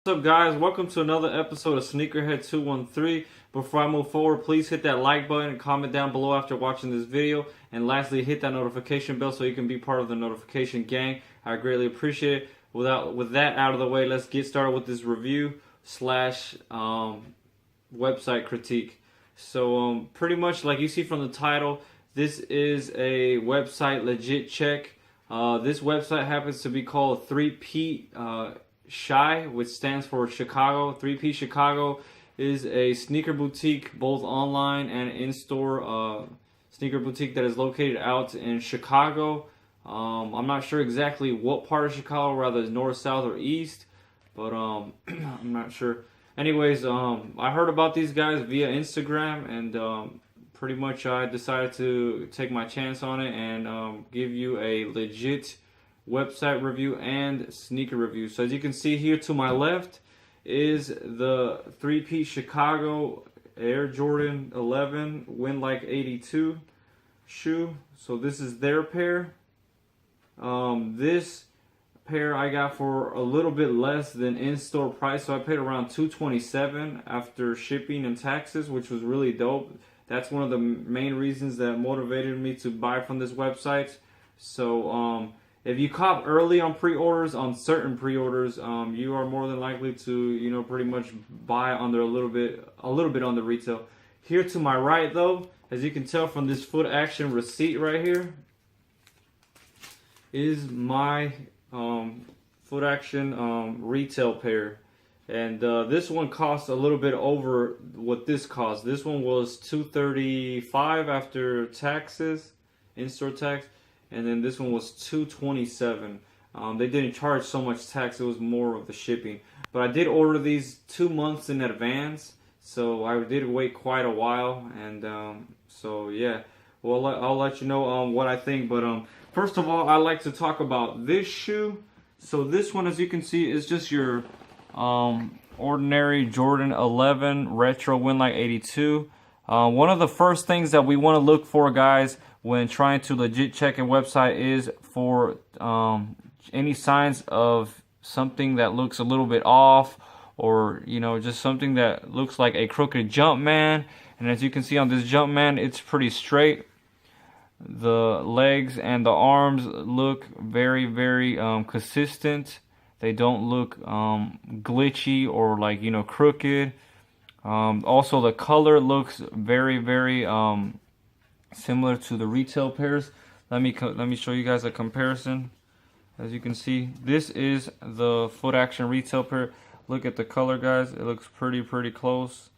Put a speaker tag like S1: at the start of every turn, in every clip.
S1: What's up, guys? Welcome to another episode of Sneakerhead 213. Before I move forward, please hit that like button and comment down below after watching this video. And lastly, hit that notification bell so you can be part of the notification gang. I greatly appreciate it. With that out of the way, let's get started with this review slash website critique. So pretty much like you see from the title, this is a website legit check. This website happens to be called 3PeatChi, which stands for Chicago. 3P Chicago is a sneaker boutique, both online and in-store sneaker boutique that is located out in Chicago. I'm not sure exactly what part of Chicago, whether it's north, south, or east, but I'm not sure. Anyways, I heard about these guys via Instagram, and pretty much I decided to take my chance on it and give you a legit website review and sneaker review. So as you can see here to my left is the 3P Chicago Air Jordan 11 Win Like 82 shoe. So this is their pair. This pair I got for a little bit less than in-store price, so I paid around $227 after shipping and taxes, which was really dope. That's one of the main reasons that motivated me to buy from this website. So if you cop early on pre-orders, on certain pre-orders, you are more than likely to, pretty much buy under a little bit on the retail. Here to my right, though, as you can tell from this foot action receipt right here, is my foot action retail pair. And this one costs a little bit over what this cost. This one was $235 after taxes, in-store tax. And then this one was $227. They didn't charge so much tax, it was more of the shipping. But I did order these 2 months in advance, so I did wait quite a while. And so yeah, well, I'll let you know what I think. But first of all, I like to talk about this shoe. So this one, as you can see, is just your ordinary Jordan 11 Retro Win Like 82. One of the first things that we want to look for, guys, when trying to legit check a website is for any signs of something that looks a little bit off, or just something that looks like a crooked Jumpman. And as you can see on this Jumpman, it's pretty straight. The legs and the arms look very, very consistent. They don't look glitchy or like crooked. Also, the color looks very, very similar to the retail pairs. Let me show you guys a comparison. As you can see, this is the foot action retail pair. Look at the color, guys. It looks pretty close.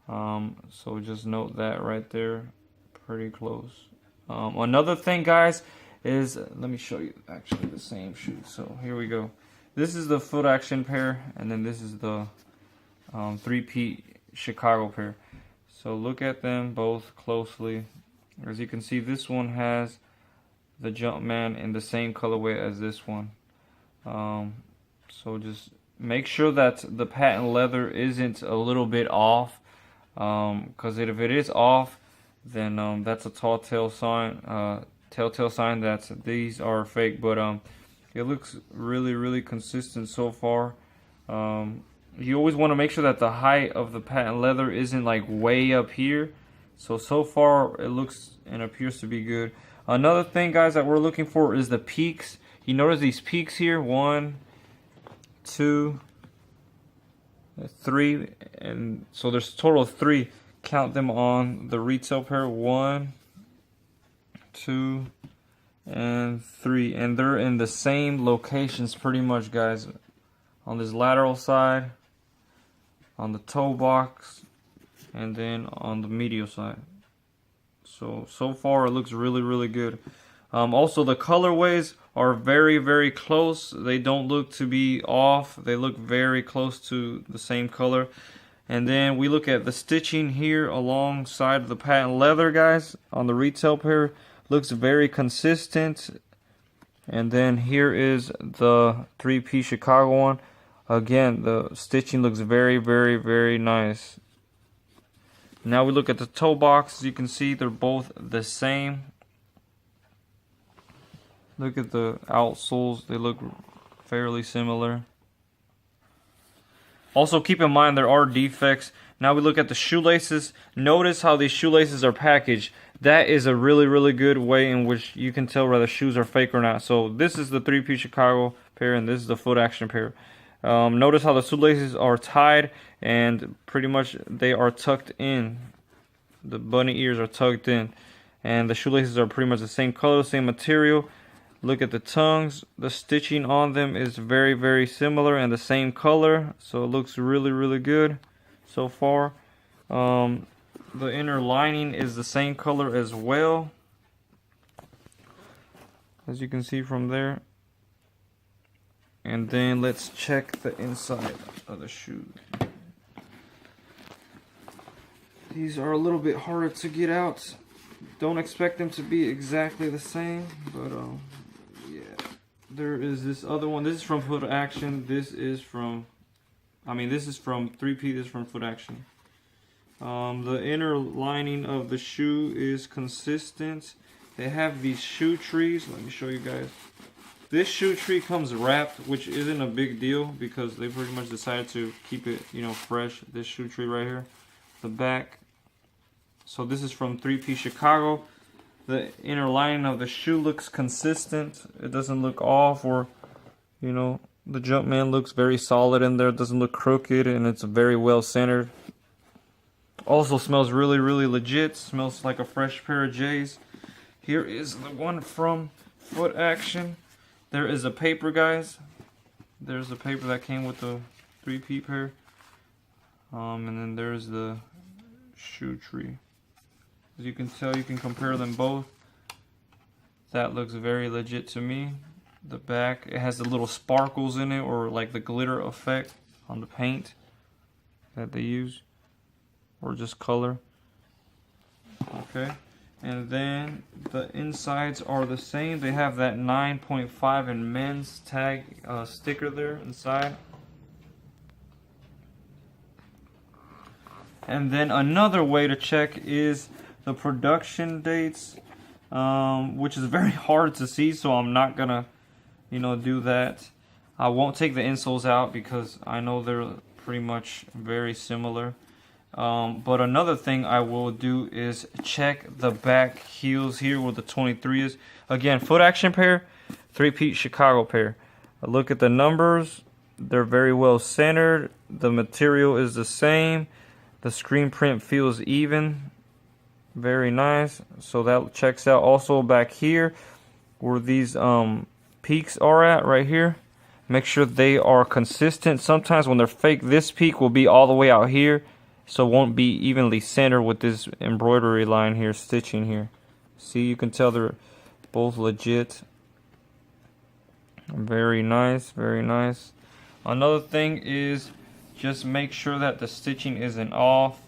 S1: So just note that right there, pretty close. Another thing, guys, is let me show you actually the same shoe. So here we go. This is the foot action pair, and then this is the 3P Chicago pair. So look at them both closely. As you can see, this one has the Jumpman in the same colorway as this one. So just make sure that the patent leather isn't a little bit off, because if it is off, then that's a telltale sign that these are fake. But it looks really consistent so far. You always want to make sure that the height of the patent leather isn't like way up here. So far it looks and appears to be good. Another thing, guys, that we're looking for is the peaks. You notice these peaks here, 1, 2, 3, and so there's a total of 3. Count them on the retail pair, 1, 2, and 3, and they're in the same locations pretty much, guys. On this lateral side, on the toe box, and then on the medial side. So far it looks really good. Also, the colorways are very close. They don't look to be off. They look very close to the same color. And then we look at the stitching here alongside the patent leather, guys, on the retail pair. Looks very consistent. And then here is the 3P Chicago one. Again, the stitching looks very nice. Now we look at the toe box. As you can see, they're both the same. Look at the outsoles. They look fairly similar. Also keep in mind there are defects. Now we look at the shoelaces. Notice how these shoelaces are packaged. That is a really good way in which you can tell whether shoes are fake or not. So this is the 3P Chicago pair and this is the Foot Action pair. Notice how the shoelaces are tied and pretty much they are tucked in. The bunny ears are tucked in. And the shoelaces are pretty much the same color, same material. Look at the tongues. The stitching on them is very similar and the same color. So it looks really good so far. The inner lining is the same color as well, as you can see from there. And then let's check the inside of the shoe. These are a little bit harder to get out. Don't expect them to be exactly the same, but yeah. There is this other one. This is from Foot Action. This is from 3P. This is from Foot Action. The inner lining of the shoe is consistent. They have these shoe trees. Let me show you guys. This shoe tree comes wrapped, which isn't a big deal because they pretty much decided to keep it, fresh. This shoe tree right here, the back. So this is from 3P Chicago. The inner lining of the shoe looks consistent. It doesn't look off or, the Jumpman looks very solid in there. It doesn't look crooked and it's very well centered. Also smells really legit. Smells like a fresh pair of J's. Here is the one from Foot Action. There is a paper, guys. There's the paper that came with the 3P pair. And then there's the shoe tree. As you can tell, you can compare them both. That looks very legit to me. The back, it has the little sparkles in it, or like the glitter effect on the paint that they use, or just color. Okay, and then the insides are the same. They have that 9.5 in men's tag sticker there inside. And then another way to check is the production dates, which is very hard to see, so I'm not gonna do that. I won't take the insoles out because I know they're pretty much very similar. But another thing I will do is check the back heels here where the 23 is. Again, Foot Action pair, 3P Chicago pair. Look at the numbers. They're very well centered. The material is the same. The screen print feels even. Very nice. So that checks out. Also back here where these peaks are at right here, make sure they are consistent. Sometimes when they're fake, this peak will be all the way out here, so it won't be evenly centered with this embroidery line here, stitching here. See, you can tell they're both legit. Very nice, very nice. Another thing is just make sure that the stitching isn't off,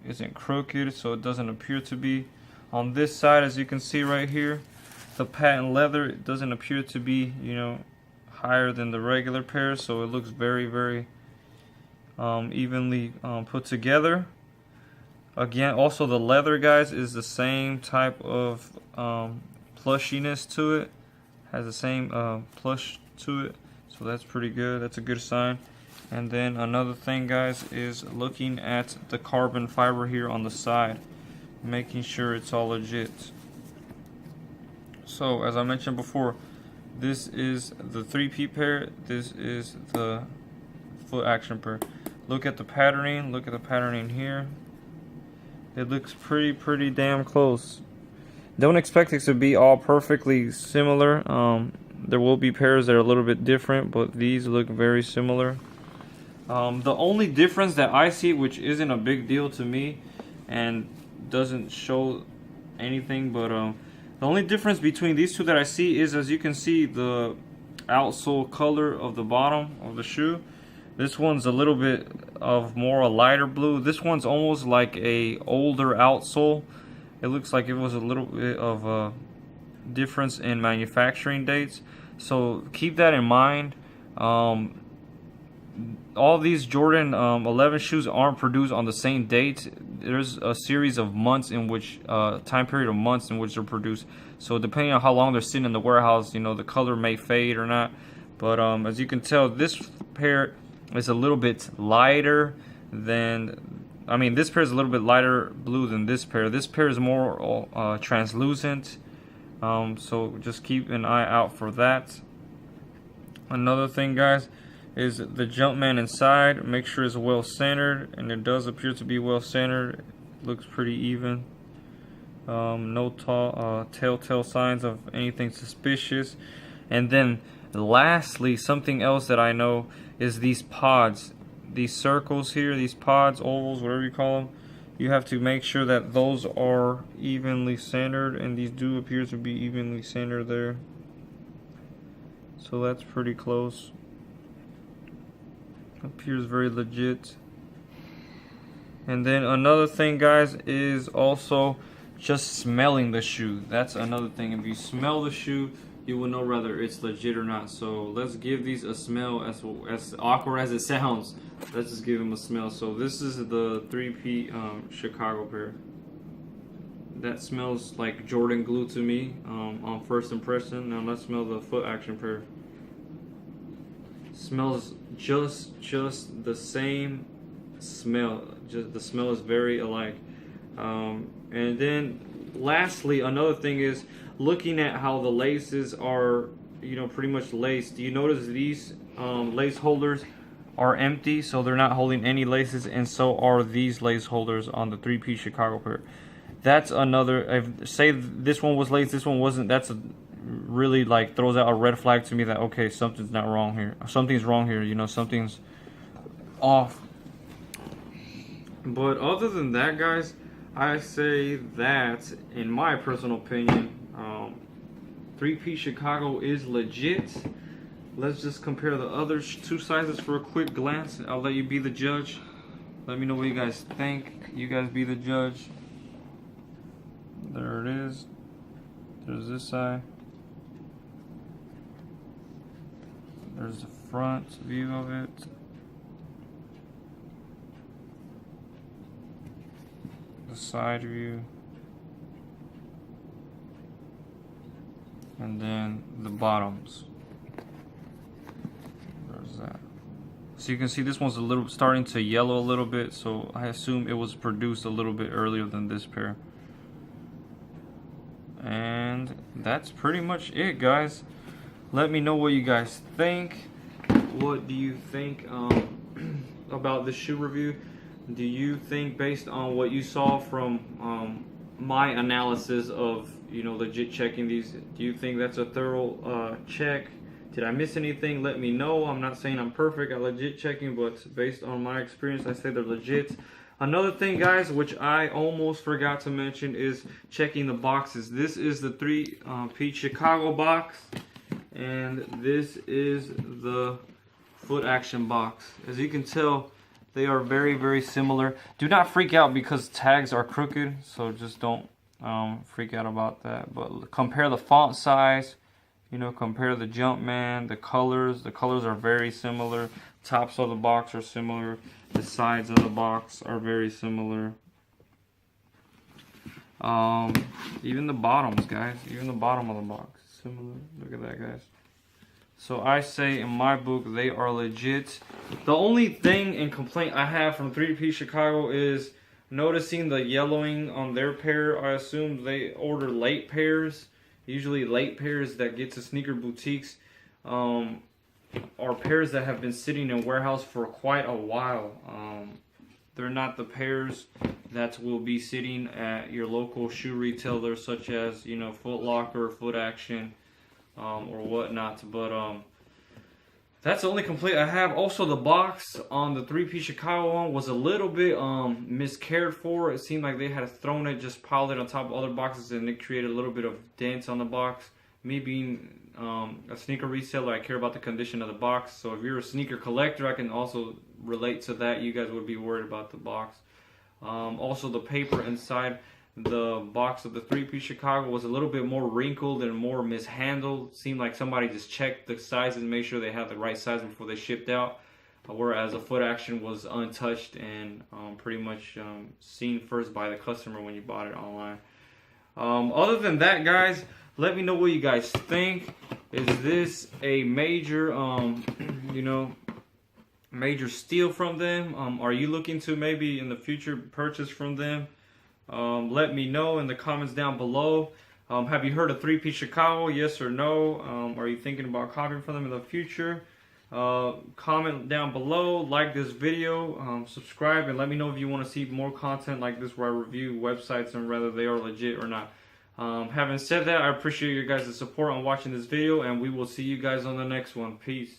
S1: isn't crooked, so it doesn't appear to be. On this side, as you can see right here, the patent leather, it doesn't appear to be, higher than the regular pair, so it looks very evenly put together. Again, also the leather, guys, is the same type of plushiness to it. Has the same plush to it, so that's pretty good. That's a good sign. And then another thing, guys, is looking at the carbon fiber here on the side, making sure it's all legit. So as I mentioned before, this is the 3P pair, this is the Foot Action pair. Look at the patterning, look at the patterning here. It looks pretty damn close. Don't expect it to be all perfectly similar. There will be pairs that are a little bit different, but these look very similar. The only difference that I see, which isn't a big deal to me and doesn't show anything, but the only difference between these two that I see is, as you can see, the outsole color of the bottom of the shoe. This one's a little bit of more a lighter blue. This one's almost like a older outsole. It looks like it was a little bit of a difference in manufacturing dates, so keep that in mind. All these Jordan 11 shoes aren't produced on the same date. There's a series of months in which time period of months in which they're produced, so depending on how long they're sitting in the warehouse, the color may fade or not. But as you can tell, this pair It's a little bit lighter than, I mean, this pair is a little bit lighter blue than this pair. This pair is more translucent, so just keep an eye out for that. Another thing, guys, is the Jumpman inside. Make sure it's well centered, and it does appear to be well centered. It looks pretty even. No telltale signs of anything suspicious. And then lastly, something else that I know is these pods, these circles here, these pods, ovals, whatever you call them. You have to make sure that those are evenly centered, and these do appear to be evenly centered there. So that's pretty close. Appears very legit. And then another thing, guys, is also just smelling the shoe. That's another thing. If you smell the shoe, you will know whether it's legit or not. So let's give these a smell. As awkward as it sounds, let's just give them a smell. So this is the 3P Chicago pair. That smells like Jordan glue to me on first impression. Now let's smell the Foot Action pair. Smells just the same smell. Just the smell is very alike. And then lastly, another thing is looking at how the laces are, you know, pretty much laced. Do you notice these lace holders are empty, so they're not holding any laces, and so are these lace holders on the 3P Chicago pair. That's another, if say this one was laced, this one wasn't, that's a really like throws out a red flag to me that okay, something's not wrong here. Something's wrong here, you know, something's off. But other than that, guys, I say that, in my personal opinion, 3P Chicago is legit. Let's just compare the other two sizes for a quick glance. I'll let you be the judge. Let me know what you guys think. You guys be the judge. There it is. There's this side. There's the front view of it. The side view. And then the bottoms. There's that. So you can see this one's a little starting to yellow a little bit, so I assume it was produced a little bit earlier than this pair. And that's pretty much it, guys. Let me know what you guys think. What do you think about this shoe review? Do you think, based on what you saw from my analysis of, you know, legit checking these, do you think that's a thorough check? Did I miss anything? Let me know. I'm not saying I'm perfect at legit checking, but based on my experience, I say they're legit. Another thing, guys, which I almost forgot to mention, is checking the boxes. This is the 3P Chicago box, and this is the Foot Action box. As you can tell, they are very, very similar. Do not freak out because tags are crooked, so just don't freak out about that. But compare the font size, you know, compare the Jumpman, the colors. The colors are very similar. Tops of the box are similar. The sides of the box are very similar. Even the bottoms, guys. Even the bottom of the box is similar. Look at that, guys. So I say, in my book, they are legit. The only thing and complaint I have from 3P Chicago is noticing the yellowing on their pair. I assume they order late pairs. Usually late pairs that get to sneaker boutiques are pairs that have been sitting in warehouse for quite a while. They're not the pairs that will be sitting at your local shoe retailer, such as, you know, Foot Locker, Foot Action, or whatnot. But that's the only complaint I have. Also, the box on the 3P Chicago one was a little bit miscared for. It seemed like they had thrown it, just piled it on top of other boxes, and it created a little bit of dents on the box. Me being a sneaker reseller, I care about the condition of the box. So if you're a sneaker collector, I can also relate to that. You guys would be worried about the box. Also, the paper inside the box of the 3P Chicago was a little bit more wrinkled and more mishandled. Seemed like somebody just checked the sizes and made sure they had the right size before they shipped out. Whereas a Foot Action was untouched and pretty much seen first by the customer when you bought it online. Other than that, guys, let me know what you guys think. Is this a major, you know, major steal from them? Are you looking to maybe in the future purchase from them? Let me know in the comments down below. Have you heard of 3P Chicago? Yes or no? Are you thinking about copying from them in the future? Comment down below, like this video, subscribe, and let me know if you want to see more content like this where I review websites and whether they are legit or not. Having said that, I appreciate your guys' support on watching this video, and we will see you guys on the next one. Peace.